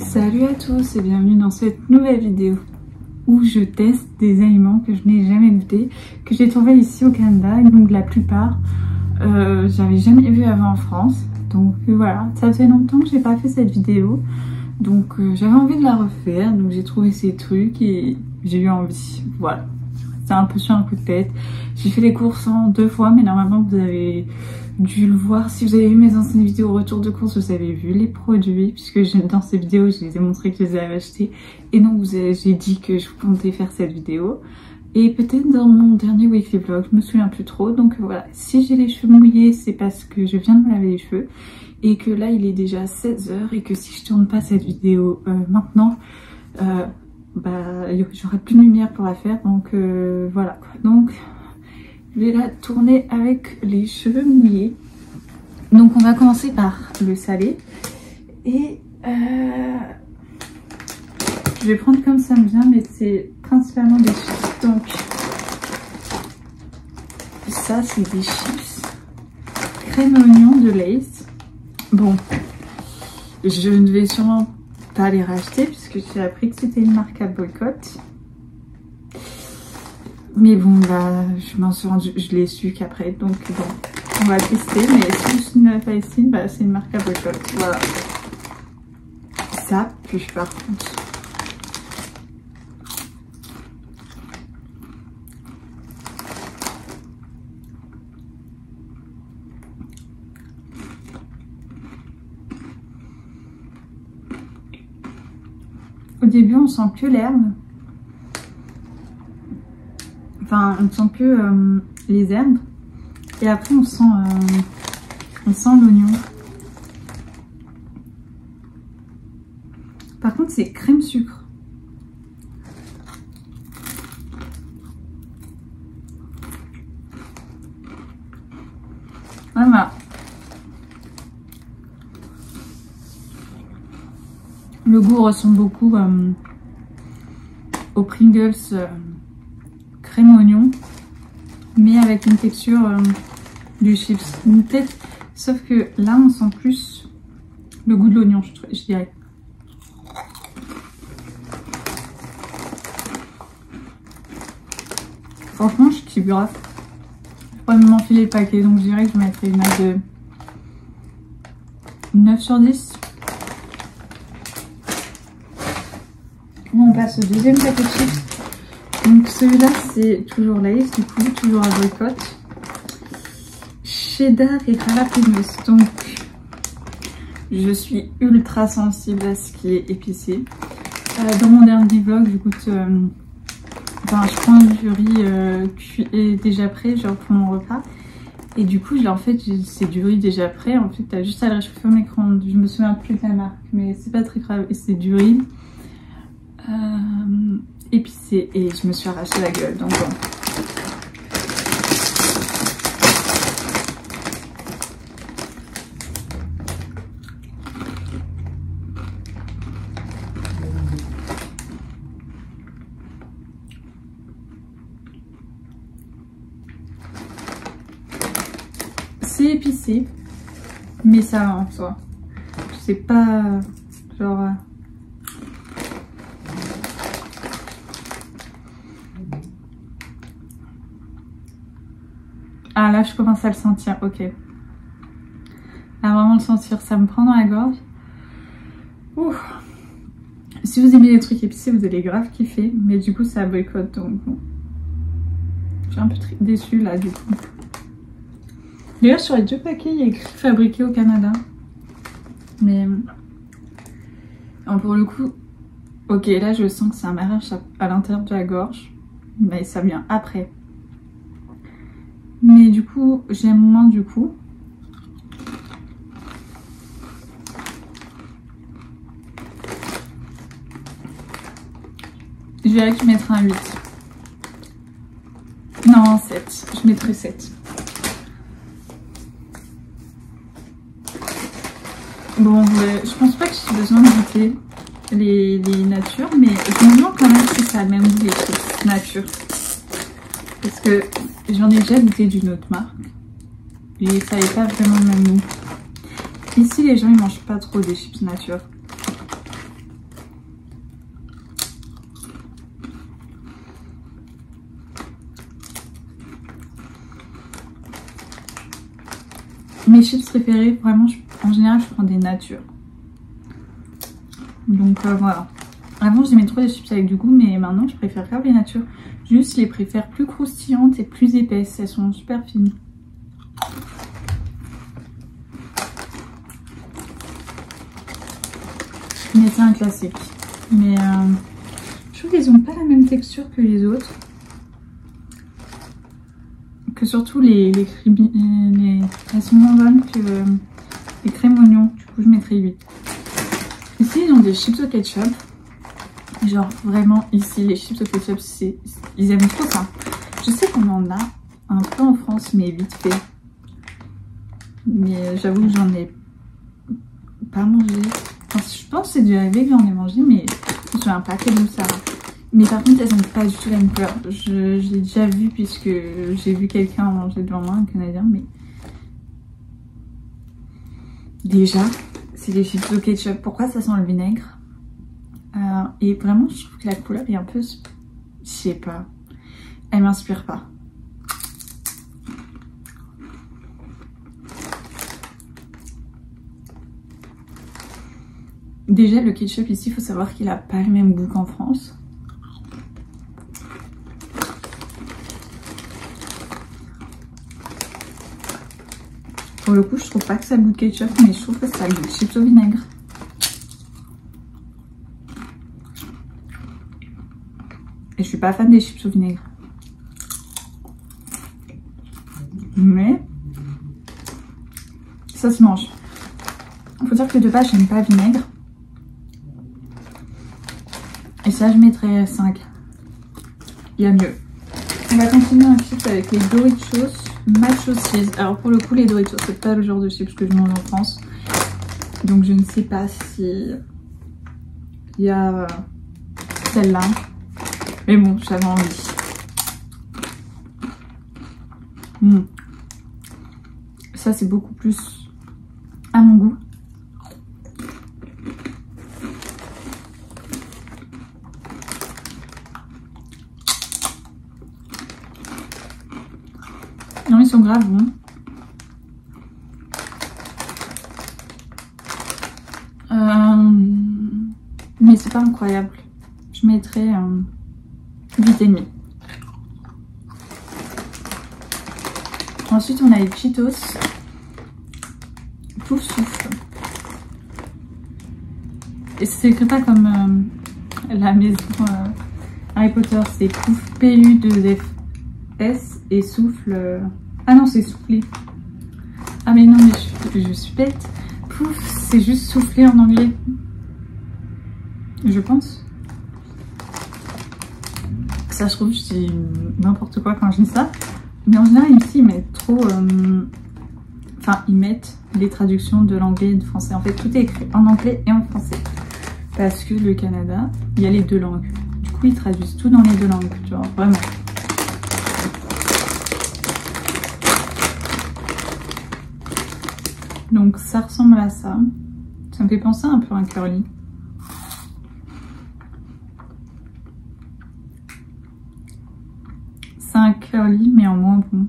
Salut à tous et bienvenue dans cette nouvelle vidéo où je teste des aliments que je n'ai jamais goûté, que j'ai trouvé ici au Canada, et donc la plupart j'avais jamais vu avant en France. Donc voilà, ça fait longtemps que j'ai pas fait cette vidéo, donc j'avais envie de la refaire, donc j'ai trouvé ces trucs et j'ai eu envie. Voilà, c'est un peu sur un coup de tête. J'ai fait les courses en 2 fois, mais normalement vous avez dû le voir. Si vous avez vu mes anciennes vidéos retour de course, vous avez vu les produits, puisque dans ces vidéos je les ai montré que je les avais achetés, et donc j'ai dit que je comptais faire cette vidéo. Et peut-être dans mon dernier weekly vlog, je me souviens plus trop. Donc voilà, si j'ai les cheveux mouillés, c'est parce que je viens de me laver les cheveux et que là il est déjà 16 h et que si je tourne pas cette vidéo maintenant, j'aurai plus de lumière pour la faire. Donc voilà quoi. Donc je vais la tourner avec les cheveux mouillés. Donc on va commencer par le salé et je vais prendre comme ça me vient, mais c'est principalement des chips. Donc ça c'est des chips crème oignon de Lay's. Bon, je ne vais sûrement pas les racheter puisque j'ai appris que c'était une marque à boycott. Mais bon, bah, je m'en suis rendu, je l'ai su qu'après, donc bon, on va tester. Mais si je ne l'ai pas ici, bah, c'est une marque à boycott. Voilà. Ça pue par contre. Au début, on sent que l'herbe. Enfin, on sent que les herbes. Et après, on sent l'oignon. Par contre, c'est crème sucre. Voilà. Le goût ressemble beaucoup aux Pringles crème oignon, mais avec une texture du chips. Peut-être, sauf que là on sent plus le goût de l'oignon, je dirais. Franchement, je kiffe grave. Je pourrais m'enfiler le paquet, donc je dirais que je mettrais une note de 9 sur 10. On passe au deuxième paquet de chips. Donc celui-là c'est toujours Lay's, du coup toujours à boycott. Cheddar et jalapenos. Donc je suis ultra sensible à ce qui est épicé. Dans mon dernier vlog, je goûte, je prends du riz cuit et déjà prêt, genre pour mon repas. Et du coup, en fait, c'est du riz déjà prêt. En fait, t'as juste à le réchauffer au micro-ondes. Je me souviens plus de la marque, mais c'est pas très grave. Et c'est du riz épicé et je me suis arraché la gueule, donc bon. C'est épicé, mais ça va en soi. C'est pas genre... Ah là je commence à le sentir, ok. Là vraiment le sentir, ça me prend dans la gorge. Ouh. Si vous aimez les trucs épicés, vous allez grave kiffer, mais du coup ça boycotte, donc bon. Je suis un peu déçue là du coup. D'ailleurs sur les 2 paquets il y a écrit fabriqué au Canada. Mais pour le coup, ok là je sens que ça m'arrache à l'intérieur de la gorge, mais ça vient après. Mais du coup, j'aime moins du coup. Je dirais que je mettrai un 8. Non, 7. Je mettrai 7. Bon, je pense pas que j'ai besoin de goûter les natures, mais je me demande quand même si ça a le même goût les chips nature. Parce que j'en ai déjà goûté d'une autre marque et ça n'avait pas vraiment le même goût. Ici les gens ils mangent pas trop des chips nature. Mes chips préférés, vraiment, en général, je prends des natures. Donc voilà. Avant, j'aimais trop les chips avec du goût, mais maintenant, je préfère faire les natures. Juste, je les préfère plus croustillantes et plus épaisses. Elles sont super fines. Mais c'est un classique. Mais je trouve qu'ils n'ont pas la même texture que les autres. Que surtout elles sont moins bonnes que les crèmes oignons. Du coup, je mettrai 8. Ici, ils ont des chips au ketchup. Genre, vraiment, ici, les chips au ketchup, ils aiment trop ça. Je sais qu'on en a un peu en France, mais vite fait. Mais j'avoue que j'en ai pas mangé. Enfin, je pense que c'est déjà arrivé que j'en ai mangé, mais je me souviens pas comme ça. Mais par contre, elles n'ont pas du tout la même couleur. Je l'ai déjà vu puisque j'ai vu quelqu'un en manger devant moi, un Canadien, mais... Déjà, c'est des chips au ketchup. Pourquoi ça sent le vinaigre? Et vraiment, je trouve que la couleur est un peu... Je sais pas. Elle m'inspire pas. Déjà, le ketchup ici, il faut savoir qu'il a pas le même goût qu'en France. Pour le coup, je trouve pas que ça goûte ketchup, mais je trouve que ça goûte chips au vinaigre. Et je suis pas fan des chips au vinaigre. Mais ça se mange. Faut dire que de base, j'aime pas vinaigre. Et ça, je mettrais 5. Il y a mieux. On va continuer un chips avec les Doritos Macho Cheese. Alors pour le coup, les Doritos, c'est pas le genre de chips que je mange en France. Donc je ne sais pas si il y a celle-là. Mais bon, j'avais envie. Ça, c'est beaucoup plus à mon goût. Non, ils sont graves bons. Mais c'est pas incroyable. Je mettrais 8,5. Ensuite, on a les Cheetos Pouf Souffle. Et c'est écrit pas comme la maison Harry Potter, c'est Pouf PU2FS et Souffle. Ah non, c'est soufflé. Ah mais non, mais je suis bête. Pouf, c'est juste soufflé en anglais. Je pense. Ça, je trouve, je dis n'importe quoi quand je dis ça. Mais en général, ici, ils mettent trop... Enfin, ils mettent les traductions de l'anglais et du français. En fait, tout est écrit en anglais et en français. Parce que le Canada, il y a les deux langues. Du coup, ils traduisent tout dans les deux langues, tu vois, vraiment. Donc, ça ressemble à ça. Ça me fait penser un peu à un curly. C'est un curly, mais en moins bon.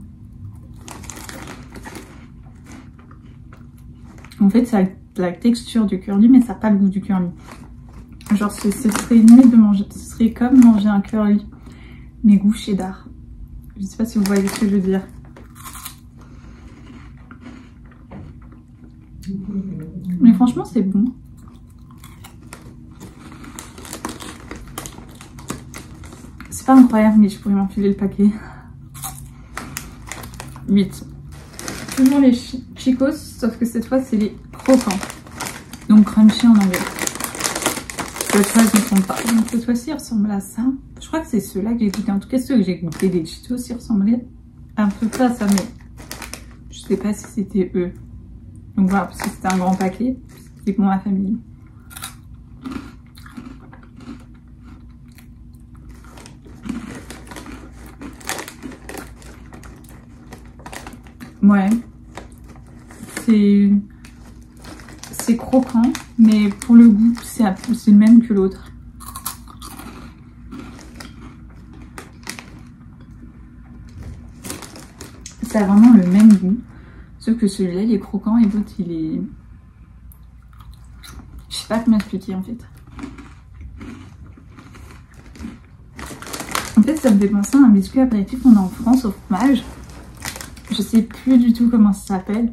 En fait, ça a la texture du curly, mais ça n'a pas le goût du curly. Genre, ce serait limite de manger, ce serait comme manger un curly, mais goût cheddar. Je sais pas si vous voyez ce que je veux dire. Mais franchement, c'est bon. C'est pas incroyable, mais je pourrais m'enfiler le paquet. 8. Toujours les Chicos, sauf que cette fois, c'est les croquants. Donc crunchy en anglais. Cette fois, je ne me trompe pas. Donc cette fois-ci, il ressemble à ça. Je crois que c'est ceux-là que j'ai goûté. En tout cas, ceux que j'ai goûté des Cheetos, ils ressemblaient un peu pas à ça, mais je sais pas si c'était eux. Donc voilà, parce que c'était un grand paquet. C'était pour ma famille. Ouais. C'est croquant, mais pour le goût, c'est le même que l'autre. Ça a vraiment le même goût. Sauf que celui-là il est croquant et l'autre il est... Je sais pas comment expliquer en fait. En fait ça me fait penser à un biscuit apéritif qu'on a en France au fromage. Je sais plus du tout comment ça s'appelle.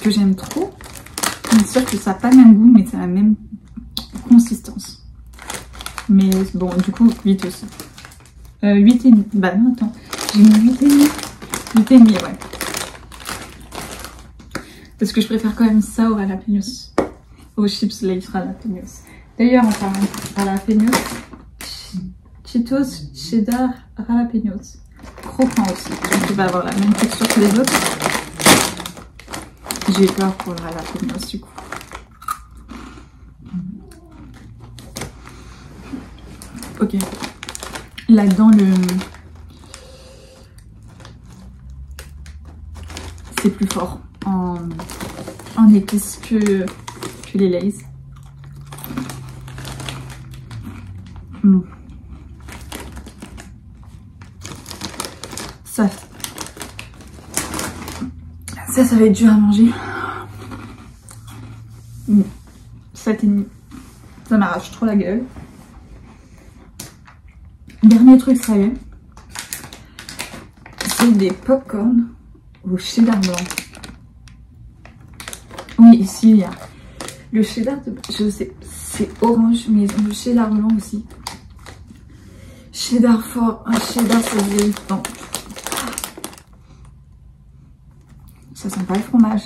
Que j'aime trop. C'est sûr que ça n'a pas le même goût mais ça a la même consistance. Mais bon du coup 8 aussi. 8,5. Bah non attends. J'ai mis 8,5. 8,5 ouais. Parce que je préfère quand même ça au jalapenos. Aux chips Lay's jalapenos. D'ailleurs, en parlant de jalapenos, Cheetos cheddar jalapenos. Croquant aussi. Donc il va avoir la même texture que les autres. J'ai peur pour le jalapenos du coup. Ok. Là-dedans, c'est plus fort en épices que les Lay's. Ça va être dur à manger. 7,5. Ça m'arrache trop la gueule. Dernier truc salé, c'est des popcorn au cheddar blanc. Oui, ici il y a le cheddar de... Je sais, c'est orange, mais ils ont le cheddar blanc aussi. Cheddar fort, un cheddar ça vieillit temps. Ça sent pas le fromage.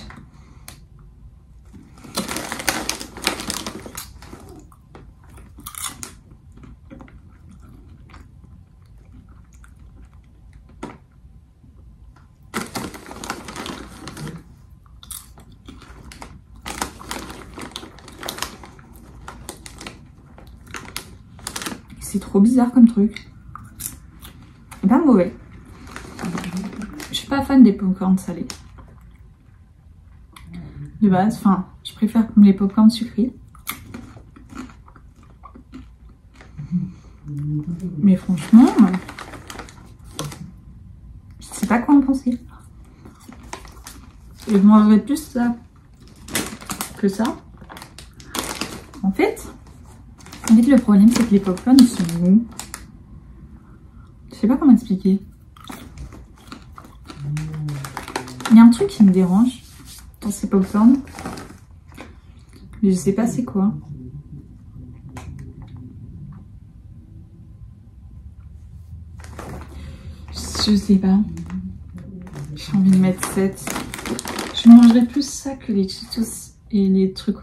C'est trop bizarre comme truc. C'est pas mauvais. Je suis pas fan des popcorn salés. De base, enfin, je préfère les popcorn sucrés. Mais franchement, je sais pas quoi en penser. Je mangerais plus ça que ça. En fait, le problème c'est que les popcorn ils sont mous. Je sais pas comment expliquer. Il y a un truc qui me dérange dans ces popcorn, mais je sais pas c'est quoi. Je sais pas. J'ai envie de mettre 7. Je mangerais plus ça que les Cheetos et les trucs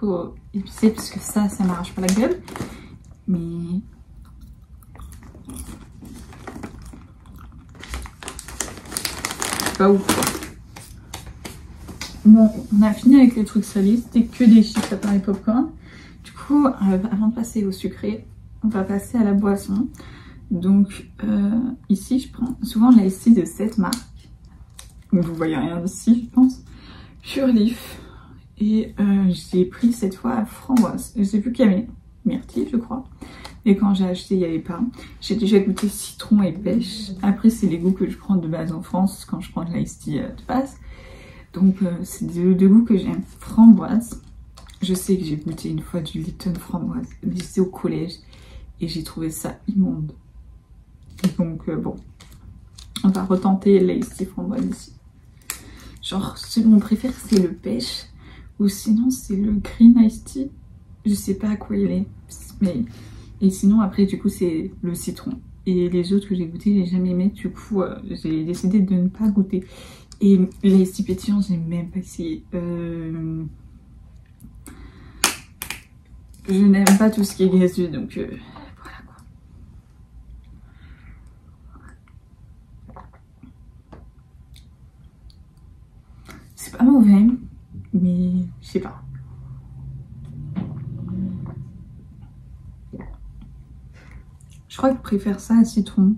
épicés parce que ça m'arrache pas la gueule. Mais c'est pas ouf quoi. Bon, on a fini avec les trucs salés, c'était que des chips à part les popcorn. Du coup, avant de passer au sucré, on va passer à la boisson. Donc ici, je prends souvent l'Ice Tea de cette marque. Vous voyez rien ici, je pense. Pure Leaf. Et j'ai pris cette fois framboise. J'ai vu qu'il y avait myrtille, je crois. Et quand j'ai acheté, il n'y avait pas. J'ai déjà goûté citron et pêche. Après, c'est les goûts que je prends de base en France quand je prends de l'Ice Tea de base. Donc, c'est deux goûts que j'aime. Framboise. Je sais que j'ai goûté une fois du Lipton framboise. Mais j'étais au collège et j'ai trouvé ça immonde. Donc, bon. On va retenter l'Ice Tea framboise ici. Genre, celui mon préféré, c'est le pêche. Ou sinon, c'est le green Ice Tea. Je sais pas à quoi il est. Mais... Et sinon, après, du coup, c'est le citron. Et les autres que j'ai goûté, j'ai jamais aimé. Du coup, j'ai décidé de ne pas goûter. Et les Tea pétillants, j'ai même pas essayé. Je n'aime pas tout ce qui est gazeux, donc voilà quoi. C'est pas mauvais, mais je sais pas. Je crois que je préfère ça à citron,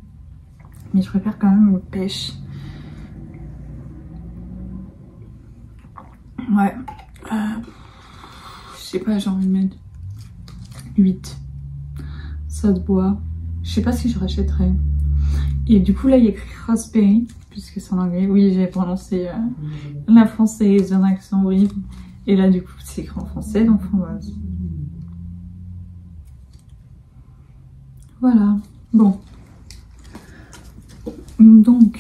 mais je préfère quand même au pêche. Ouais, je sais pas, j'ai envie de mettre 8. Ça se boit. Je sais pas si je rachèterais. Et du coup là il y a écrit raspberry, puisque c'est en anglais. Oui, j'ai prononcé la française d'un accent horrible. Et là du coup c'est écrit en français, donc framboise. Voilà, bon. Donc,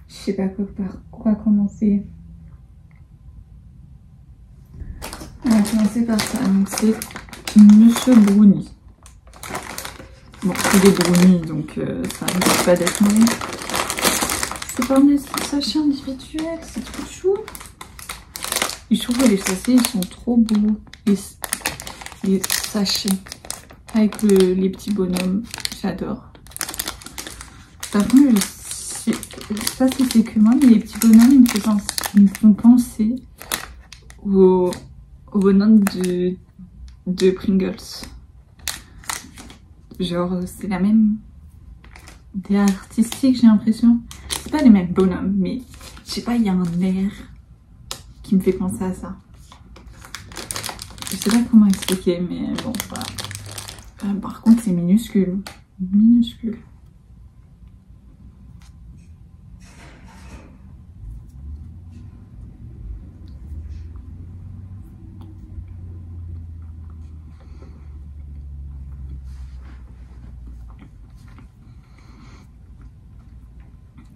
je sais pas par quoi commencer. On va commencer par ça. Donc c'est Monsieur Brownie. Bon, c'est des brownies, donc ça risque pas d'être mauvais. C'est pas des sachets individuels, c'est trop chou. Et je trouve que les sachets ils sont trop beaux. Les sachets avec les petits bonhommes, j'adore. Par contre, je sais pas si c'est que moi, mais les petits bonhommes ils me font penser aux bonhommes de Pringles. Genre, c'est la même idée artistique, j'ai l'impression. C'est pas les mêmes bonhommes, mais je sais pas, il y a un air qui me fait penser à ça. Je sais pas comment expliquer, mais bon, voilà. Par contre, c'est minuscule. Minuscule.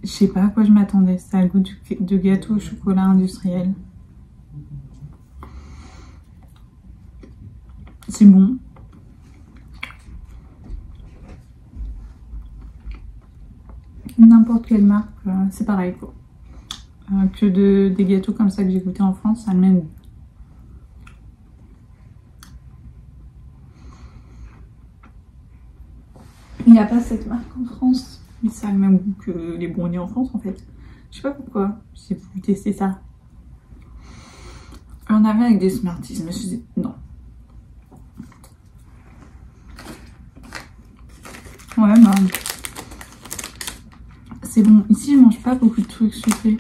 Je sais pas à quoi je m'attendais. Ça a le goût de gâteau au chocolat industriel. C'est bon. N'importe quelle marque, c'est pareil quoi. Que des gâteaux comme ça que j'ai goûté en France, ça a le même goût. Il n'y a pas cette marque en France. Mais ça a le même goût que les brownies en France en fait. Je sais pas pourquoi. J'ai voulu tester ça. On avait avec des Smarties. Je me suis dit non. Ouais, bah. C'est bon. Ici, je mange pas beaucoup de trucs sucrés.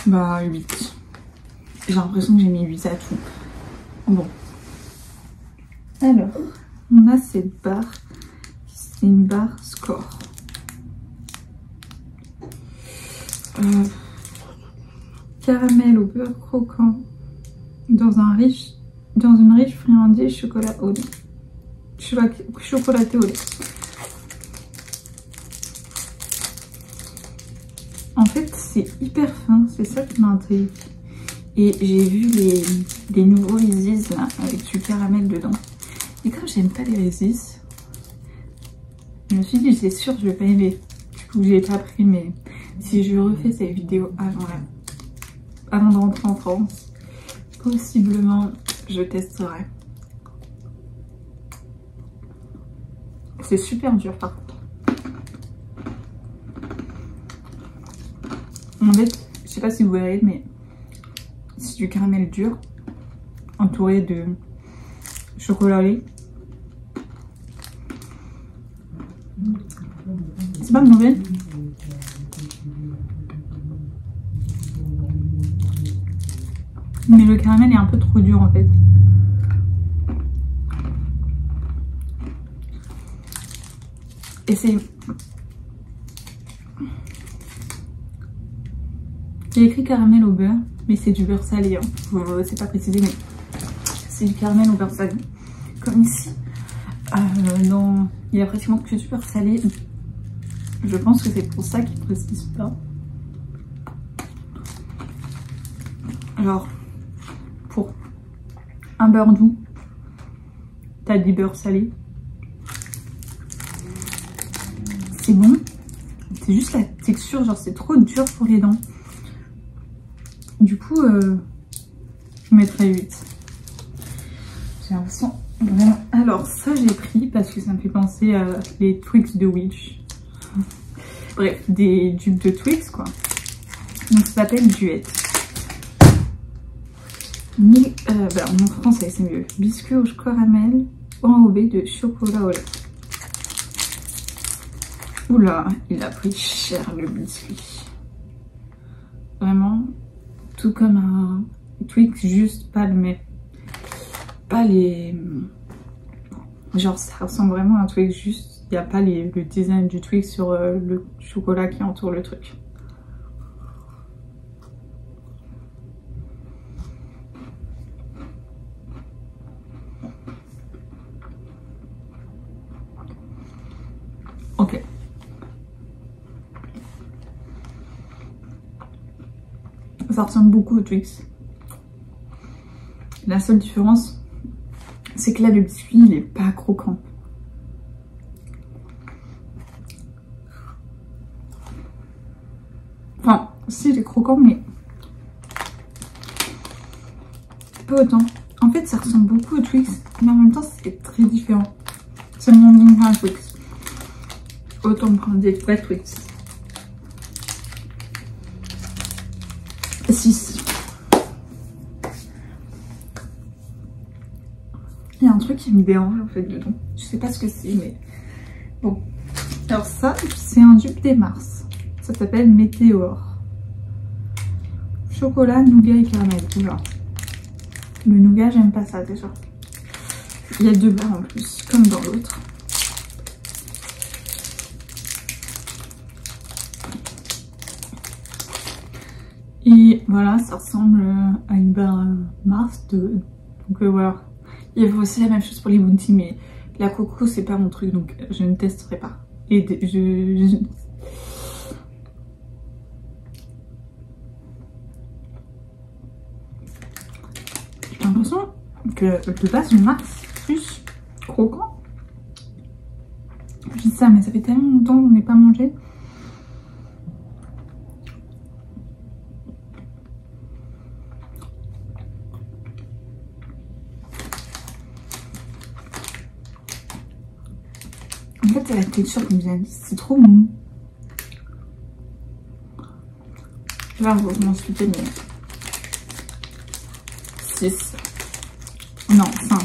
Bah, 8. J'ai l'impression que j'ai mis 8 à tout. Bon. Alors, on a cette barre. C'est une barre score. Caramel au beurre croquant dans une riche friandise chocolat au lait. Chocolaté au lait. En fait, c'est hyper fin, c'est ça qui m'intrigue. Et j'ai vu les nouveaux Reese's là, avec du caramel dedans. Et comme j'aime pas les Reese's, je me suis dit c'est sûr je vais pas aimer. Du coup j'ai pas pris, mais si je refais cette vidéo avant de rentrer en France, possiblement je testerai. C'est super dur par contre. En fait, je sais pas si vous verrez, mais c'est du caramel dur entouré de chocolat au lait. C'est pas mauvais. Mais le caramel est un peu trop dur en fait. Et c'est... Il y a écrit caramel au beurre, mais c'est du beurre salé. Hein. C'est pas précisé, mais c'est du caramel au beurre salé. Comme ici. Non, il y a pratiquement que du beurre salé. Je pense que c'est pour ça qu'ils ne précisent pas. Alors, pour un beurre doux, t'as du beurre salé. C'est bon. C'est juste la texture, genre c'est trop dur pour les dents. Du coup, je mettrais 8. J'ai l'impression vraiment... Alors ça j'ai pris parce que ça me fait penser à les Twix de Witch. Bref, des dupes de Twix quoi. Donc ça s'appelle Duet. Mais en français c'est mieux. Biscuit au caramel enrobé de chocolat au lait. Oula, il a pris cher le biscuit. Vraiment, tout comme Twix juste, pas les... Genre ça ressemble vraiment à un Twix juste, il n'y a pas le design du Twix sur le chocolat qui entoure le truc. Ok. Ça ressemble beaucoup au Twix. La seule différence, c'est que là le biscuit il est pas croquant. Enfin, si il est croquant, mais pas autant. En fait, ça ressemble beaucoup au Twix, mais en même temps, c'est très différent. C'est mon nom un Twix. Autant prendre des vrais Twix. 6. Il y a un truc qui me dérange en fait dedans. Je sais pas ce que c'est, mais bon. Alors ça, c'est un dupe des Mars. Ça s'appelle Météore. Chocolat, nougat et caramel. Oula. Le nougat, j'aime pas ça déjà. Il y a 2 barres en plus, comme dans l'autre. Et voilà, ça ressemble à une barre Mars de... Donc voilà. Il y avait aussi la même chose pour les Bounty, mais la coco c'est pas mon truc, donc je ne testerai pas. Et j'ai l'impression que de base le Mars c'est plus croquant. Je dis ça, mais ça fait tellement longtemps qu'on n'est pas mangé. En fait, c'est la texture qui me vient. C'est trop mou. Là, je m'en suis fait 6. Non, 5.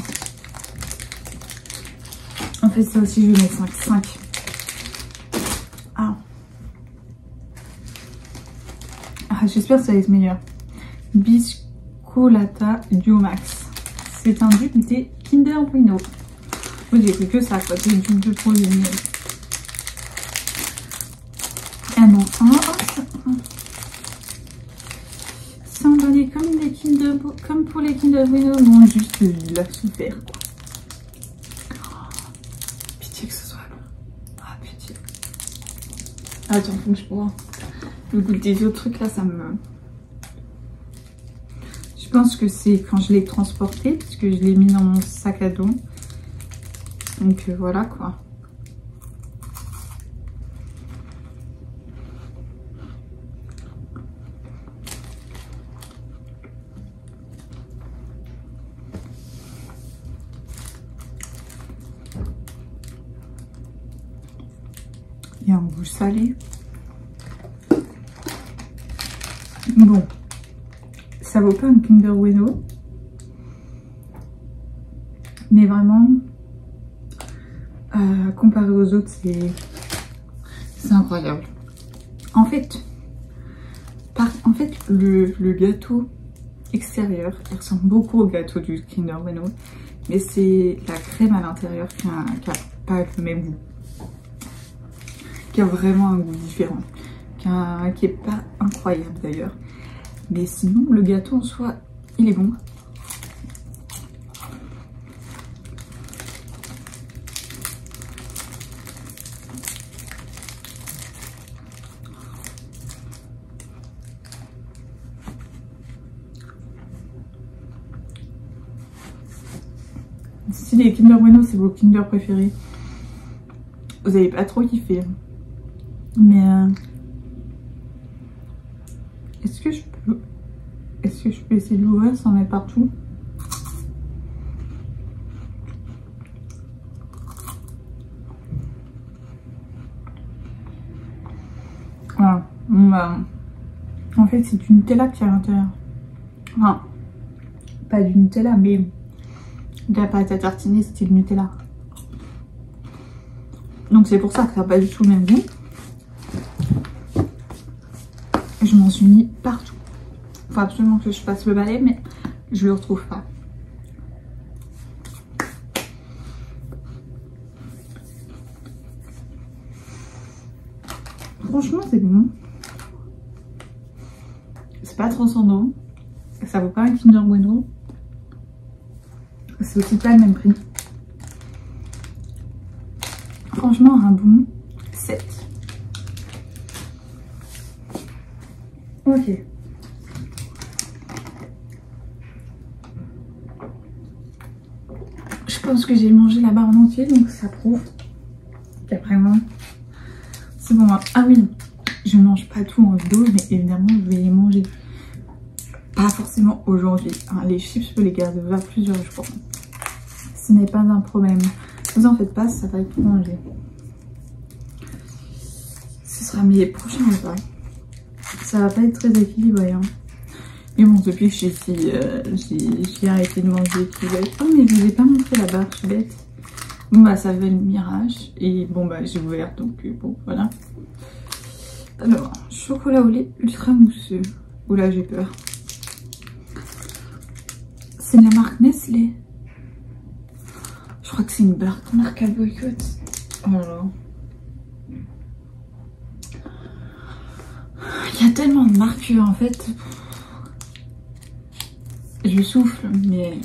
En fait, ça aussi, je vais mettre 5. 5. Ah. Ah, j'espère que ça va être meilleur. Biscolata Duo Max. C'est un dupe des Kinder Bueno. Oui, j'ai pris que ça, quoi. C'est du dupe pour les miens. Ah non, c'est emballé comme des Kinder, comme pour les Kinder Bueno, non, juste la super, quoi. Pitié que ce soit bon. Ah, pitié. Attends, faut que je vois. Le goût des autres trucs là, ça me... Je pense que c'est quand je l'ai transporté, parce que je l'ai mis dans mon sac à dos. Donc voilà quoi. Il y a un goût salé. Bon, ça vaut pas un Kinder Bueno, mais vraiment, comparé aux autres, c'est incroyable. En fait, le gâteau extérieur, il ressemble beaucoup au gâteau du Kinder Bueno, mais c'est la crème à l'intérieur qui a pas le même goût, qui a vraiment un goût différent, qui est pas incroyable d'ailleurs. Mais sinon, le gâteau en soi, il est bon. Si les Kinder Bueno, c'est vos Kinder préférés, vous n'avez pas trop kiffé. Mais est-ce que je peux essayer de l'ouvrir sans mettre partout? Voilà. Bon, bah, en fait, c'est du Nutella qui est à l'intérieur. Enfin, pas du Nutella, mais de la pâte à tartiner style Nutella. Donc c'est pour ça que ça n'a pas du tout le même goût. Je m'en suis mis partout. faut absolument que je fasse le balai, mais je le retrouve pas. Franchement, c'est bon. C'est pas transcendant. Ça vaut pas un Kinder Bueno. C'est aussi pas le même prix. Franchement, un bon 7. Ok. Je pense que j'ai mangé la barre en entier, donc ça prouve qu'après moi, c'est bon. Ah oui, je mange pas tout en vidéo, mais évidemment, je vais les manger. Pas forcément aujourd'hui. Hein, les chips, je peux les garder vers plusieurs jours. Ce n'est pas un problème. Ne vous en faites pas, ça va être mangé. Ce sera mes prochains repas. Ça va pas être très équilibré. Hein. Mais bon, depuis que je suis ici, j'ai arrêté de manger. Oh, mais je vous ai pas montré la barre, je suis bête. Bon, bah, ça fait le Mirage. Et bon, bah, j'ai ouvert, donc bon, voilà. Alors, chocolat au lait ultra mousseux. Oula, j'ai peur. C'est de la marque Nestlé. Je crois que c'est une marque à boycott. Oh là là. Il y a tellement de marques en fait. Je souffle, mais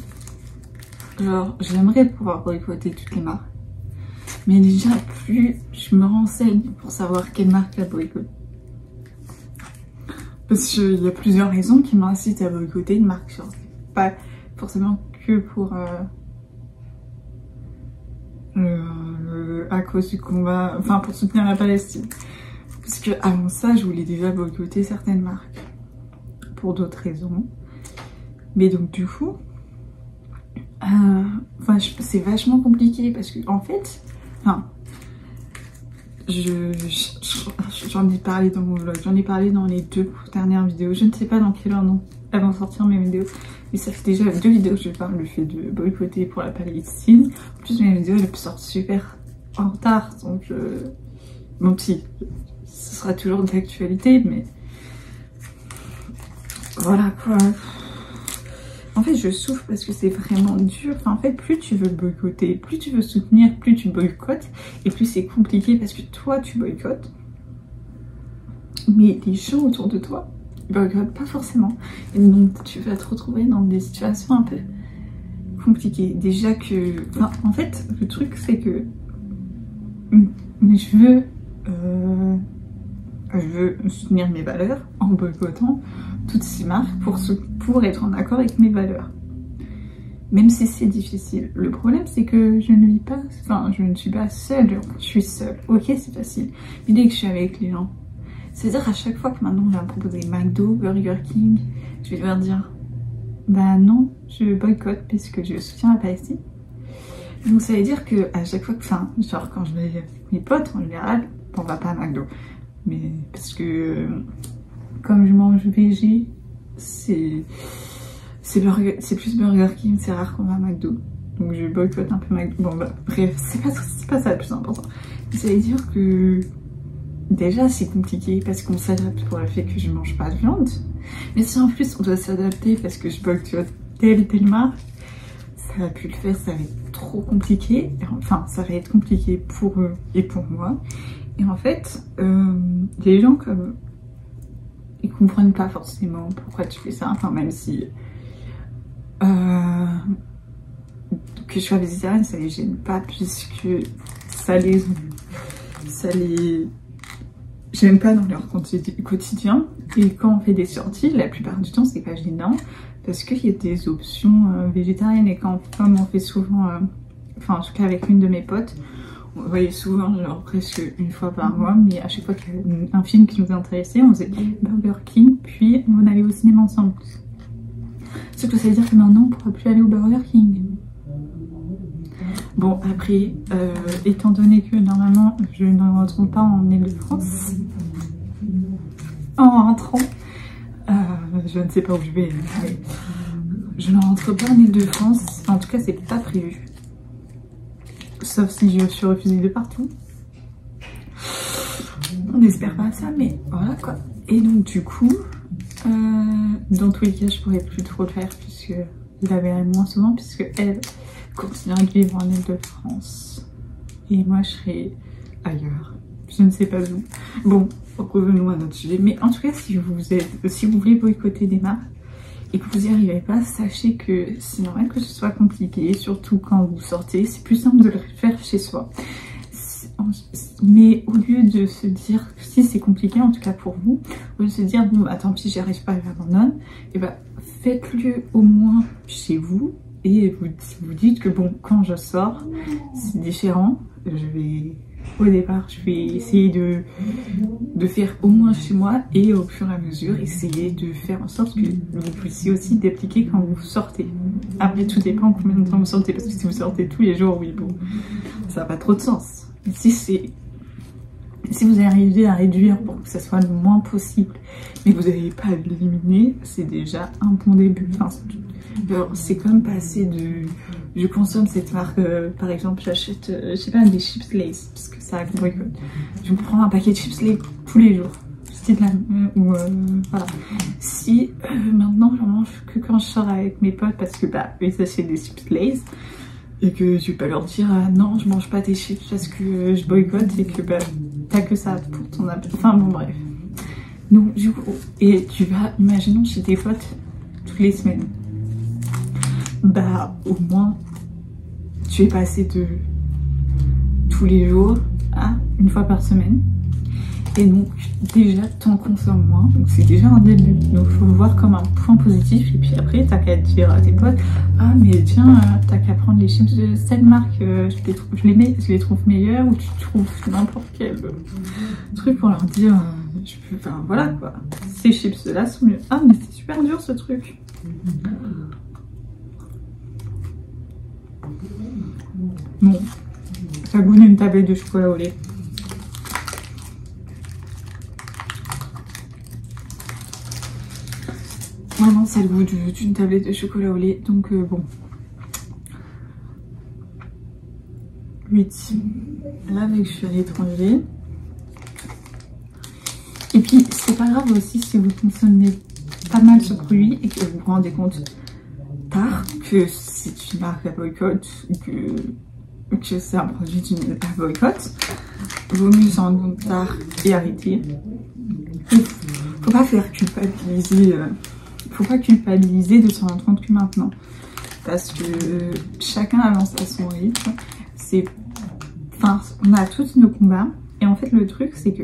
genre j'aimerais pouvoir boycotter toutes les marques. Mais déjà, plus je me renseigne pour savoir quelle marque la boycotte. Parce qu'il y a plusieurs raisons qui m'incitent à boycotter une marque. Genre, pas forcément que pour à cause du combat, enfin pour soutenir la Palestine. Parce que avant ça, je voulais déjà boycotter certaines marques pour d'autres raisons. Mais donc du coup, enfin, c'est vachement compliqué parce que en fait, enfin, j'en ai parlé dans mon vlog, j'en ai parlé dans les 2 dernières vidéos. Je ne sais pas dans quelle ordre elles vont sortir mes vidéos, mais ça fait déjà 2 vidéos que je parle le fait de boycotter pour la Palestine. En plus, mes vidéos elles sortent super en retard, donc bon, si ce sera toujours d'actualité, mais voilà quoi. En fait, je souffre parce que c'est vraiment dur. Enfin, en fait, plus tu veux boycotter, plus tu veux soutenir, plus tu boycottes. Et plus c'est compliqué parce que toi, tu boycottes. Mais les gens autour de toi, ils boycottent pas forcément. Et donc, tu vas te retrouver dans des situations un peu compliquées. Déjà que... Enfin, en fait, le truc, c'est que... je veux soutenir mes valeurs en boycottant toutes ces marques pour être en accord avec mes valeurs. Même si c'est difficile. Le problème, c'est que je ne vis pas... Enfin, je ne suis pas seule. Je suis seule. Ok, c'est facile. Mais dès que je suis avec les gens... C'est-à-dire à chaque fois que maintenant on va me proposer McDo, Burger King, je vais devoir dire... Bah non, je boycotte parce que je soutiens la Palestine. Donc ça veut dire que à chaque fois que... Enfin, genre quand je vais avec mes potes, en général, on va pas à McDo. Mais parce que... Comme je mange végé, c'est plus Burger King, c'est rare qu'on va à McDo. Donc je boycotte un peu McDo. Bon bah bref, c'est pas ça le plus important. Ça veut dire que déjà c'est compliqué parce qu'on s'adapte pour le fait que je mange pas de viande. Mais si en plus on doit s'adapter parce que je boycotte telle marque, ça va plus le faire, ça va être trop compliqué. Enfin, ça va être compliqué pour eux et pour moi. Et en fait, les gens comme... Ils comprennent pas forcément pourquoi tu fais ça, enfin même si que je sois végétarienne, ça les gêne pas puisque ça les j'aime pas dans leur quotidien. Et quand on fait des sorties, la plupart du temps c'est pas gênant parce qu'il y a des options végétariennes. Et comme on fait souvent, enfin en tout cas avec une de mes potes, on voyait souvent, genre presque une fois par mois, mais à chaque fois qu'il y avait un film qui nous intéressait, on faisait Burger King, puis on allait au cinéma ensemble. Ce que ça veut dire que maintenant on ne pourra plus aller au Burger King. Bon, après, étant donné que normalement je ne rentre pas en Île-de-France, en rentrant, je ne sais pas où je vais, mais je ne rentre pas en Île-de-France, en tout cas c'est pas prévu. Sauf si je suis refusée de partout. On n'espère pas ça, mais voilà quoi. Et donc du coup, Dans tous les cas, je pourrais plus trop le faire puisque je la verrai moins souvent puisque elle continue de vivre en Île-de-France et moi je serai ailleurs, je ne sais pas où. Bon, revenons à notre sujet, mais en tout cas si vous voulez boycotter des marques et que vous n'y arrivez pas, sachez que c'est normal que ce soit compliqué, surtout quand vous sortez, c'est plus simple de le faire chez soi. Mais au lieu de se dire, si c'est compliqué en tout cas pour vous, au lieu de se dire bon bah tant pis j'y arrive pas, j'abandonne, et bah faites-le au moins chez vous et vous dites que bon quand je sors c'est différent, au départ je vais essayer de faire au moins chez moi et au fur et à mesure essayer de faire en sorte que vous puissiez aussi d'appliquer quand vous sortez. Après tout dépend combien de temps vous sortez, parce que si vous sortez tous les jours, oui bon ça n'a pas trop de sens. Si vous arrivez à réduire pour que ça soit le moins possible, mais que vous n'avez pas à l'éliminer, c'est déjà un bon début. Enfin, c'est comme passer de... Je consomme cette marque, par exemple, j'achète, je sais pas, des chips Lay's, parce que ça a boycott. Je me prends un paquet de chips Lay's tous les jours. Voilà. Si maintenant je mange que quand je sors avec mes potes, parce que bah, ils achètent des chips Lay's, et que tu peux pas leur dire non je mange pas tes chips parce que je boycotte et que bah t'as que ça pour ton appel. Enfin bon bref. Donc du coup, et tu vas, imaginons chez tes potes toutes les semaines. Bah au moins tu es passé de tous les jours à une fois par semaine. Et donc déjà t'en consommes moins, donc c'est déjà un début, donc faut le voir comme un point positif. Et puis après t'as qu'à dire à tes potes ah mais tiens t'as qu'à prendre les chips de cette marque, je les trouve meilleurs, ou tu trouves n'importe quel truc pour leur dire enfin voilà quoi, ces chips là sont mieux. Ah mais c'est super dur ce truc. Bon, ça goûte une tablette de chocolat au lait. Vraiment, c'est le goût d'une tablette de chocolat au lait. Donc bon. 8. Là, vu que je suis à l'étranger. Et puis, c'est pas grave aussi si vous consommez pas mal ce produit et que vous vous rendez compte tard que c'est une marque à boycott, que c'est un produit à boycott. Vaut mieux s'en rendre compte tard et arrêter. Faut pas faire culpabiliser... Faut pas culpabiliser de se rendre compte que maintenant, parce que chacun avance à son rythme. Enfin, on a tous nos combats, et en fait le truc c'est que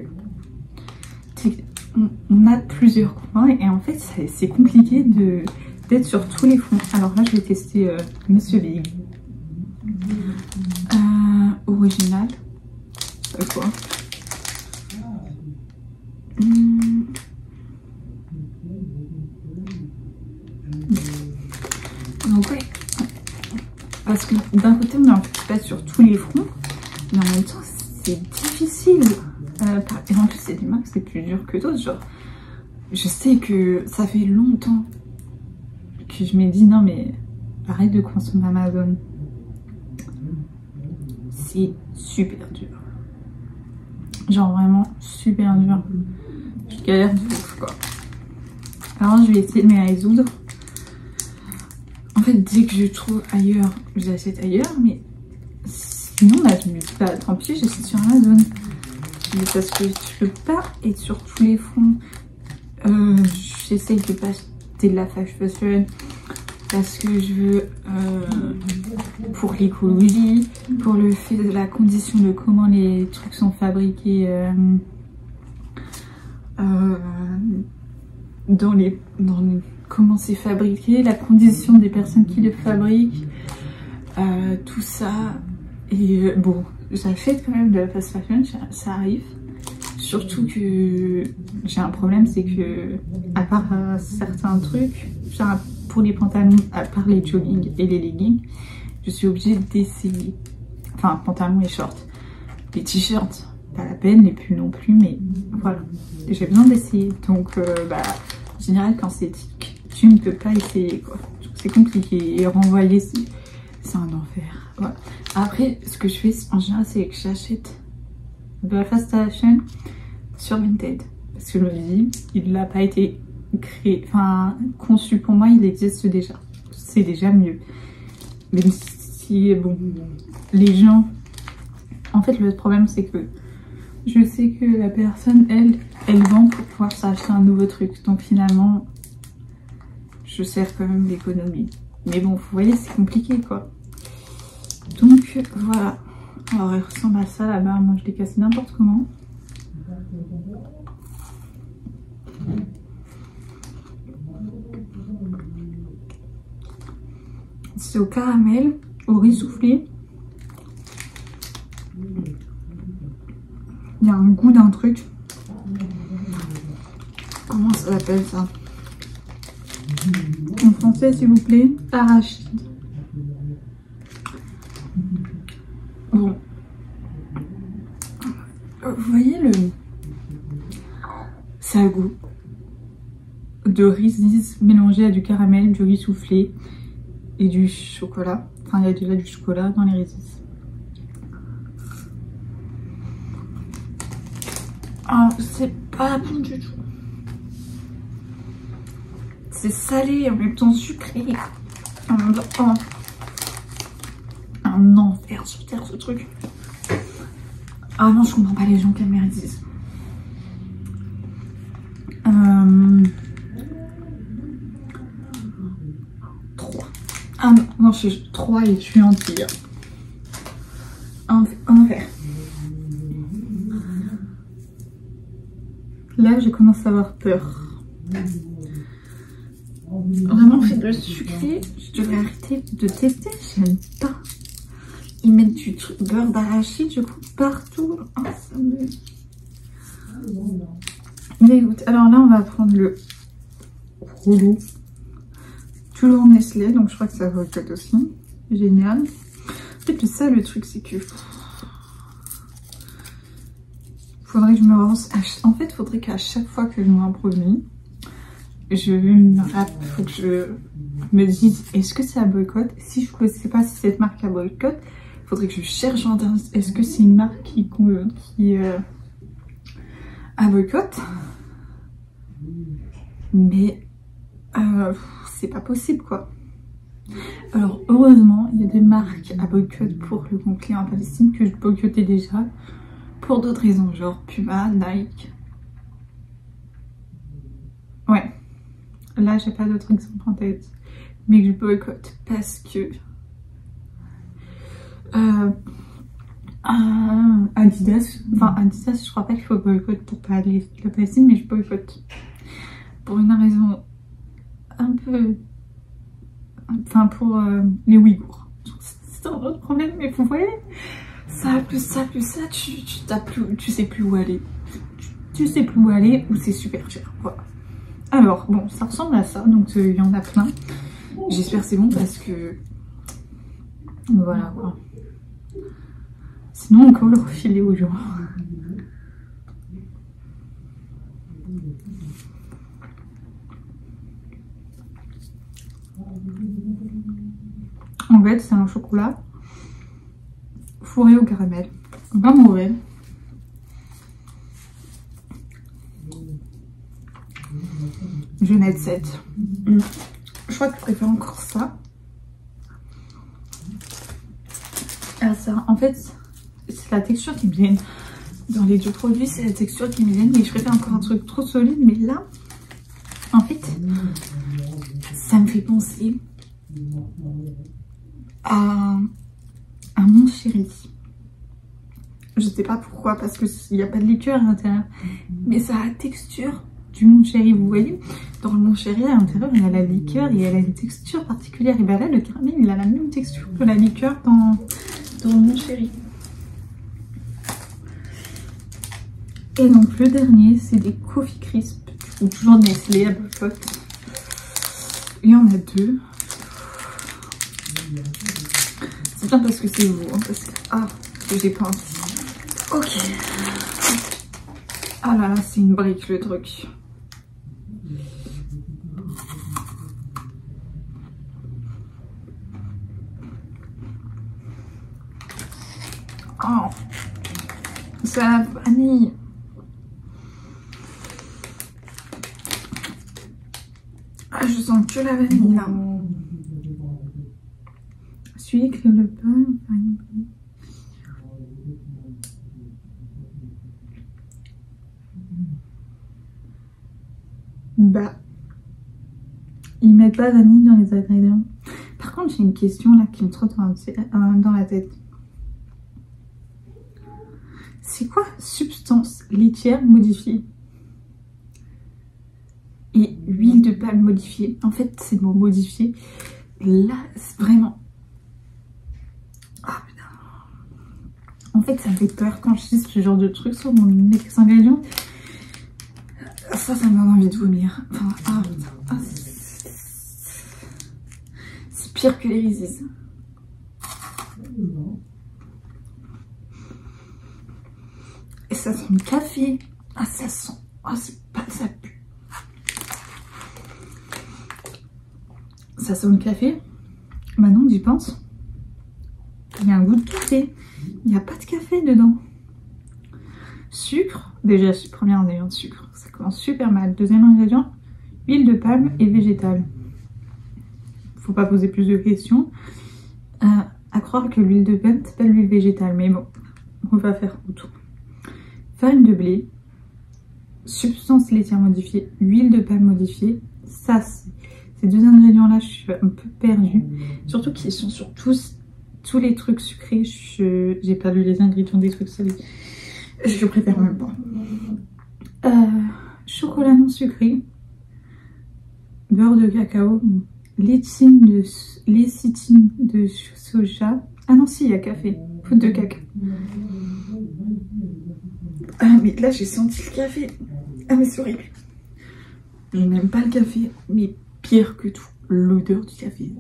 on a plusieurs combats, et en fait c'est compliqué d'être sur tous les fronts. Alors là je vais tester Monsieur Big original. Quoi donc ouais, parce que d'un côté on est en fait sur tous les fronts, mais en même temps c'est difficile. Et en plus c'est des marques c'est plus dur que d'autres. Genre je sais que ça fait longtemps que je me dis non mais arrête de consommer Amazon, c'est super dur, genre vraiment super dur, je galère de ouf quoi. Alors je vais essayer de me résoudre. En fait, dès que je trouve ailleurs, j'achète ailleurs, mais sinon, là, je me dis pas, tant pis, j'achète sur Amazon. Mais parce que je peux pas être sur tous les fronts. J'essaye de pas acheter de la fast fashion parce que je veux, pour l'écologie, pour le fait de la condition de comment les trucs sont fabriqués comment c'est fabriqué, la condition des personnes qui le fabriquent, tout ça. Et bon, j'achète quand même de la fast fashion, ça arrive. Surtout que j'ai un problème, c'est que à part certains trucs, genre pour les pantalons, à part les jogging et les leggings, je suis obligée d'essayer. Enfin, pantalons et shorts. Les t-shirts, pas la peine, les pulls non plus, mais voilà. J'ai besoin d'essayer. Donc, en général, quand c'est éthique, tu ne peux pas essayer, quoi. C'est compliqué. Et renvoyer, c'est un enfer. Voilà. Après, ce que je fais en général, c'est que j'achète de la fast fashion sur Vinted. Parce que je me dis, il n'a pas été créé, enfin conçu pour moi, il existe déjà. C'est déjà mieux. Même si, bon, les gens... En fait, le problème, c'est que je sais que la personne, elle vend pour pouvoir s'acheter un nouveau truc. Donc finalement, je sers quand même l'économie. Mais bon, vous voyez, c'est compliqué, quoi. Donc, voilà. Alors, elle ressemble à ça, la barre. Moi, je l'ai cassée n'importe comment. C'est au caramel, au riz soufflé. Il y a un goût d'un truc. Comment ça s'appelle ça? En français, s'il vous plaît, arachide. Bon. Vous voyez le... Ça a goût de riz mélangé à du caramel, du riz soufflé et du chocolat. Enfin, il y a déjà du chocolat dans les riz. Ah, c'est pas bon du tout. C'est salé en même temps sucré. Oh. Un enfer sur terre ce truc. Ah non, je comprends pas les gens qui aiment les riz. Ah non, je suis 3 et je suis entière. Un verre. Là, j'ai commencé à avoir peur. Vraiment, fait de sucré, je devrais arrêter de tester, j'aime pas. Ils mettent du beurre d'arachide, je coupe partout. Oh, ça me... Mais écoute, alors là, on va prendre le rouleau. Toujours Nestlé, donc je crois que ça va être aussi. Génial. En fait, ça, le truc, c'est que... Faudrait que je me lance... En fait, faudrait qu'à chaque fois que je vois un produit, je me rappelle, faut que je me dise, est-ce que c'est à boycott? Si je ne sais pas si cette marque a boycott, faudrait que je cherche en internet, est-ce que c'est une marque qui a boycott? Mais c'est pas possible, quoi. Alors heureusement, il y a des marques à boycott pour le conflit en Palestine que je boycottais déjà pour d'autres raisons, genre Puma, Nike. Ouais, là j'ai pas d'autres exemples en tête, mais que je boycotte parce que Adidas, enfin Adidas, je crois pas qu'il faut boycott pour parler de la Palestine, mais je boycotte pour une raison un peu, enfin pour les Ouïghours. C'est un autre problème, mais vous voyez, ça plus ça plus ça, tu sais plus où aller, tu sais plus où aller, ou c'est super cher, voilà. Alors bon, ça ressemble à ça, donc il y en a plein. J'espère que c'est bon parce que voilà quoi. Sinon on peut le refiler aux gens. En fait, c'est un chocolat fourré au caramel. Pas mauvais. Je vais mettre 7. Je crois que je préfère encore ça. Ah, ça, en fait, c'est la texture qui me gêne. Dans les deux produits, c'est la texture qui me gêne. Mais je préfère encore un truc trop solide. Mais là, en fait, ça me fait penser à mon chéri. Je sais pas pourquoi, parce qu'il n'y a pas de liqueur à l'intérieur. Mais ça a la texture du Mon Chéri, vous voyez, dans le Mon Chéri à l'intérieur il y a la liqueur et elle a une texture particulière, et bien là le caramel il a la même texture que la liqueur dans le Mon Chéri. Et donc le dernier c'est des Coffee Crisp, ou toujours Nestlé à boycott. Il y en a 2. C'est bien parce que c'est vous, hein, parce que j'ai pas envie. Ok. Ah là là, c'est une brique le truc. Oh, c'est la vanille. Ah, je sens que la vanille là. Sucre, le pain, farine. Bah, ils mettent pas vanille dans les ingrédients. Par contre, j'ai une question là qui me trotte dans la tête. C'est quoi substance laitière modifiée et huile de palme modifiée? En fait, c'est le mot modifié. Là, c'est vraiment... Ah putain. En fait, ça me fait peur quand je dis ce genre de truc sur mon ingrédients. Ça me donne envie de vomir. Enfin, ah putain. Ah, c'est pire que les Reese's. Et ça sent le café. Ah, ça sent... Ah, c'est pas... Ça pue. Ça sent le café. Maintenant, j'y pense. Il y a un goût de café. Il n'y a pas de café dedans. Sucre. Déjà, premier ingrédient de sucre. Ça commence super mal. Deuxième ingrédient, huile de palme et végétale. Faut pas poser plus de questions. À croire que l'huile de palme, c'est pas l'huile végétale. Mais bon, on va faire autour. Farine de blé, substance laitière modifiée, huile de palme modifiée. Ça, ces deux ingrédients-là, je suis un peu perdue. Surtout qu'ils sont sur tous les trucs sucrés. J'ai perdu les ingrédients des trucs salés. Je préfère même pas. Chocolat non sucré, beurre de cacao, lécithine de soja. Ah non, si, il y a café, poudre de cacao. Ah, mais là, j'ai senti le café. Ah, mais c'est horrible. Je n'aime pas le café, mais pire que tout, l'odeur du café.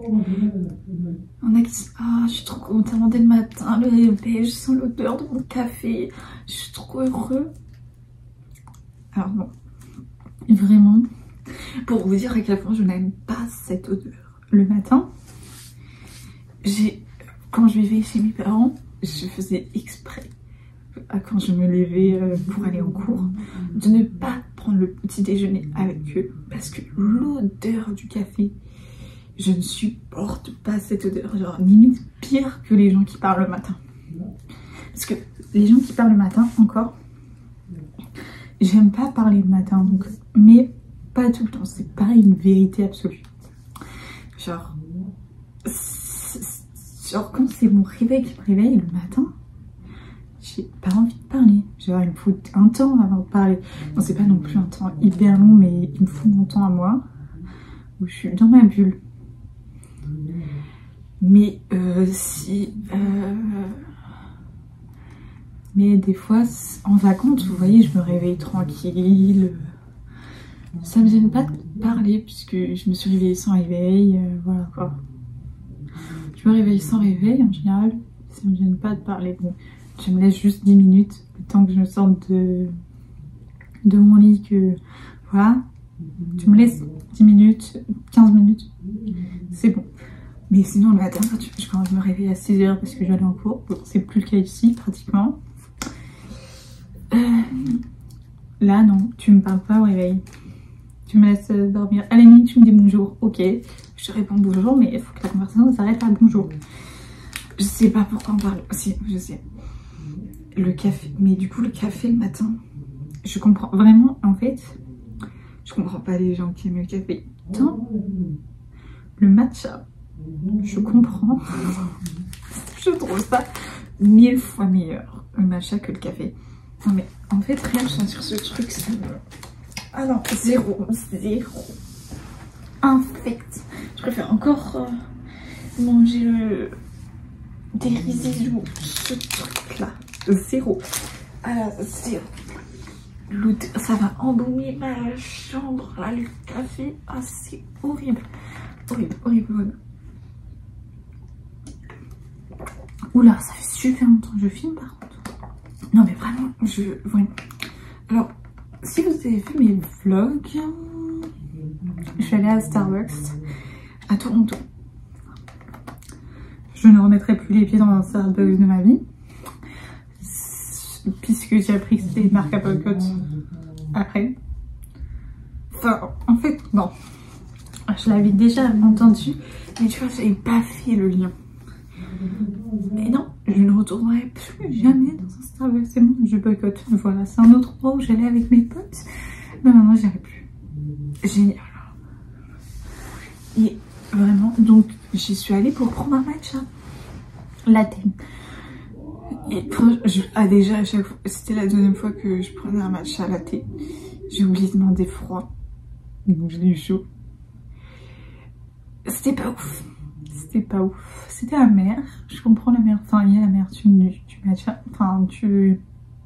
On a qui disent, ah, je suis trop contente dès le matin, le réveil, je sens l'odeur de mon café, je suis trop heureux. Alors bon, vraiment, pour vous dire à quel point je n'aime pas cette odeur. Le matin, quand je vivais chez mes parents, je faisais exprès, quand je me levais pour aller en cours, de ne pas prendre le petit déjeuner avec eux, parce que l'odeur du café, je ne supporte pas cette odeur, genre limite pire que les gens qui parlent le matin. Parce que les gens qui parlent le matin, encore, j'aime pas parler le matin, donc, mais pas tout le temps, c'est pas une vérité absolue. Genre quand c'est mon réveil qui me réveille le matin, j'ai pas envie de parler. Genre il me faut un temps avant de parler. Bon, c'est pas non plus un temps hyper long, mais il me faut mon temps à moi, où je suis dans ma bulle. Mais mais des fois, en vacances, vous voyez, je me réveille tranquille. Ça me gêne pas de parler, puisque je me suis réveillée sans réveil, voilà quoi. Je me réveille sans réveil, en général, ça me gêne pas de parler. Bon, je me laisse juste 10 minutes, le temps que je me sorte de mon lit, que voilà. Tu me laisses 10 minutes, 15 minutes, c'est bon. Mais sinon, le matin, quand je me réveille à 6 h parce que j'allais en cours, bon, c'est plus le cas ici, pratiquement. Là, non, tu me parles pas au réveil. Tu me laisses dormir. À la nuit, tu me dis bonjour, ok. Je te réponds bonjour, mais il faut que la conversation s'arrête à bonjour. Je sais pas pourquoi on parle. Si, je sais. Le café. Mais du coup, le café le matin, je comprends vraiment, en fait, je comprends pas les gens qui aiment le café. Tant le matcha, je comprends. Je trouve ça 1000 fois meilleur, le matcha, que le café. Non mais en fait, rien de sur ce truc, ça me... Ah non, zéro. Infect. Je préfère encore manger des Reese's ou ce truc là. Zéro. Ah, zéro. L'odeur, ça va embaumer ma chambre là, le café. Ah, c'est horrible. Horrible. Oula, ça fait super longtemps que je filme par contre. Non mais vraiment, ouais. Alors, si vous avez vu mes vlogs, je suis allée à Starbucks à Toronto. Je ne remettrai plus les pieds dans un Starbucks de ma vie, puisque j'ai appris que c'était une marque Apple Cut après. Enfin, en fait, non. Je l'avais déjà entendu, mais tu vois, j'avais pas fait le lien. Mais non, je ne retournerai plus jamais dans un Starbucks, c'est bon, je boycotte. Voilà, c'est un autre endroit où j'allais avec mes potes, mais maintenant j'y arrive plus. Génial. Et vraiment, donc j'y suis allée pour prendre un matcha latte. Et déjà à chaque fois, c'était la deuxième fois que je prenais un matcha latte. J'ai oublié de demander froid, donc je l'ai eu chaud. C'était pas ouf. C'était pas ouf. C'était amer. Je comprends l'amer. Enfin, il y a l'amertume du matcha. Enfin,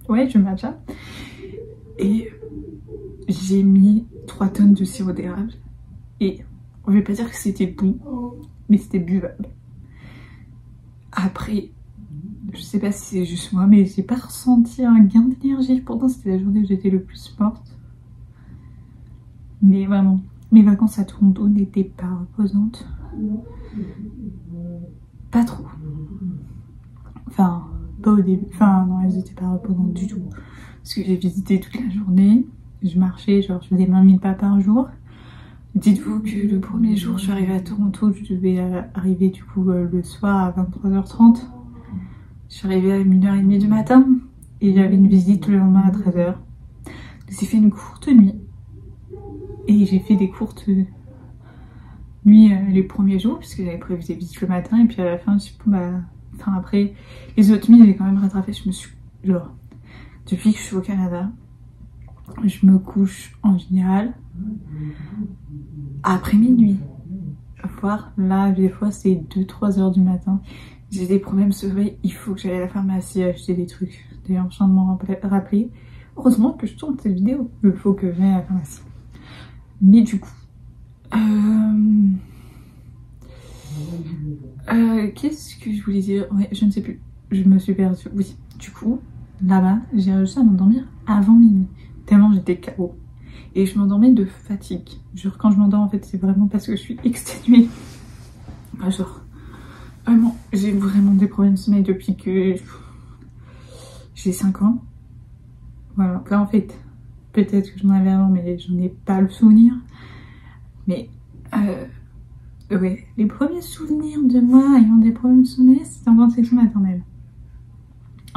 ouais, du matcha. Et j'ai mis 3 tonnes de sirop d'érable. Et on va pas dire que c'était bon, mais c'était buvable. Après, je sais pas si c'est juste moi, mais j'ai pas ressenti un gain d'énergie. Pourtant, c'était la journée où j'étais le plus morte. Mais vraiment, mes vacances à Toronto n'étaient pas reposantes. Pas trop. Enfin, pas au début. Enfin, non, elles étaient pas reposantes du tout. Parce que j'ai visité toute la journée. Je marchais, genre, je faisais 20 000 pas par jour. Dites-vous que le premier jour, je suis arrivée à Toronto. Je devais arriver du coup le soir à 23h30. Je suis arrivée à 1h30 du matin. Et j'avais une visite le lendemain à 13h. J'ai fait une courte nuit. Et j'ai fait des courtes nuits les premiers jours, puisque j'avais prévu des visites le matin. Et puis à la fin, je suis enfin après, les autres nuits, j'ai quand même rattrapé. Je me suis, genre, depuis que je suis au Canada, je me couche en général après minuit. Voire là, des fois, c'est 2-3 heures du matin. J'ai des problèmes de sommeil, il faut que j'aille à la pharmacie acheter des trucs. D'ailleurs, je viens de m'en rappeler. Heureusement que je tourne cette vidéo. Il faut que j'aille à la pharmacie. Mais du coup, qu'est-ce que je voulais dire? Ouais, je ne sais plus. Je me suis perdue. Oui, du coup, là-bas, j'ai réussi à m'endormir avant minuit. Tellement j'étais KO. Et je m'endormais de fatigue. Genre, quand je m'endors, en fait, c'est vraiment parce que je suis exténuée. Genre, vraiment, j'ai vraiment des problèmes de sommeil depuis que j'ai 5 ans. Voilà, après, en fait, peut-être que j'en avais avant, mais j'en ai pas le souvenir. Mais, ouais, les premiers souvenirs de moi ayant des problèmes de sommeil, c'était en grande section maternelle.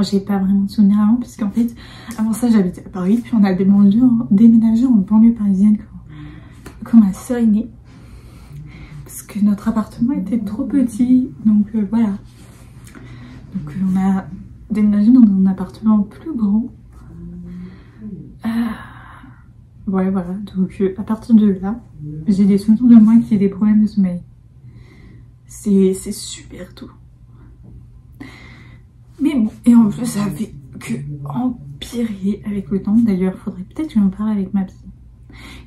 J'ai pas vraiment de souvenirs avant, puisqu'en fait, avant ça, j'habitais à Paris, puis on a déménagé en banlieue parisienne quand ma soeur est née. Parce que notre appartement était trop petit, donc voilà. Donc on a déménagé dans un appartement plus grand. Ouais, voilà, donc à partir de là, j'ai des souvenirs de moi qui ai des problèmes de sommeil. C'est super tôt. Mais bon, et en plus ça fait que empirer avec le temps. D'ailleurs, faudrait peut-être que j'en parle avec ma psy.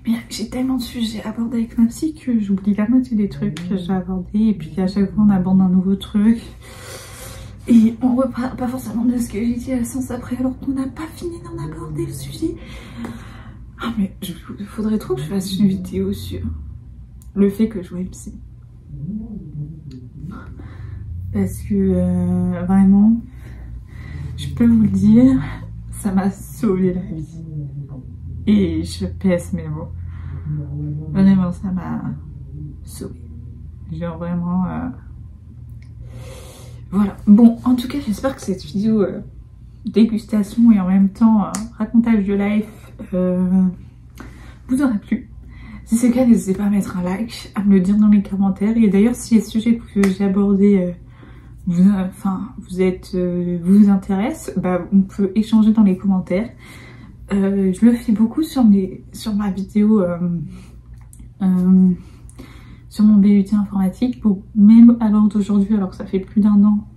Mais j'ai tellement de sujets à aborder avec ma psy que j'oublie la moitié des trucs que j'ai abordés. Et puis à chaque fois on aborde un nouveau truc. Et on reparle pas forcément de ce que j'ai dit à la séance après, alors qu'on n'a pas fini d'en aborder le sujet. Ah mais il faudrait trop que je fasse une vidéo sur le fait que je vois une psy. Parce que vraiment, je peux vous le dire, ça m'a sauvé la vie. Et je pèse mes mots. Vraiment, ça m'a sauvé. Genre vraiment... Voilà. Bon, en tout cas, j'espère que cette vidéo dégustation et en même temps racontage de life vous aura plu. Si c'est le cas, n'hésitez pas à mettre un like, à me le dire dans les commentaires. Et d'ailleurs, si les sujets que j'ai abordés vous intéressent, bah, on peut échanger dans les commentaires. Je le fais beaucoup sur ma vidéo sur mon BUT informatique. Même à l'heure d'aujourd'hui, alors que ça fait plus d'1 an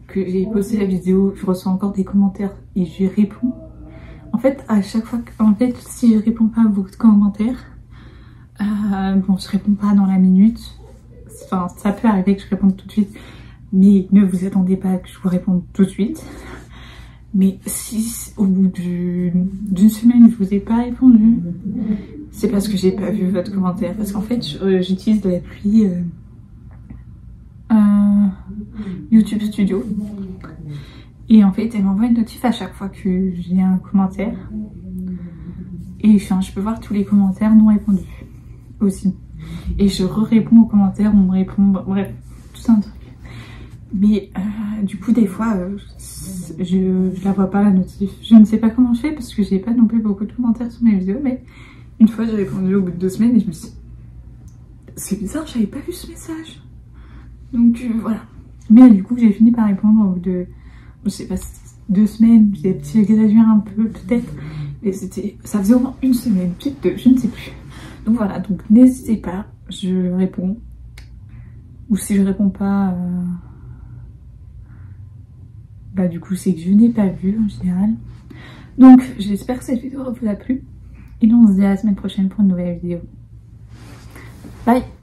que j'ai posté la vidéo, je reçois encore des commentaires et j'y réponds. En fait, à chaque fois, si je réponds pas à vos commentaires, bon, je réponds pas dans la minute. Enfin, ça peut arriver que je réponde tout de suite, mais ne vous attendez pas que je vous réponde tout de suite. Mais si au bout d'une semaine je vous ai pas répondu, c'est parce que j'ai pas vu votre commentaire. Parce qu'en fait, j'utilise l'appli YouTube Studio. Et en fait, elle m'envoie une notif à chaque fois que j'ai un commentaire. Et enfin, je peux voir tous les commentaires non répondus aussi. et je réponds aux commentaires, on me répond, bref, tout un truc. Mais du coup des fois je la vois pas la notif. Je ne sais pas comment je fais parce que j'ai pas non plus beaucoup de commentaires sur mes vidéos, mais une fois j'ai répondu au bout de 2 semaines et je me suis dit c'est bizarre, j'avais pas vu ce message. Donc voilà. Mais du coup j'ai fini par répondre au bout de, je sais pas, 2 semaines, j'ai exagéré un peu peut-être, et ça faisait au moins 1 semaine, peut-être 2, je ne sais plus. Donc voilà, donc n'hésitez pas, je réponds. Ou si je réponds pas, bah du coup c'est que je n'ai pas vu en général. Donc j'espère que cette vidéo vous a plu. Et nous on se dit à la semaine prochaine pour une nouvelle vidéo. Bye!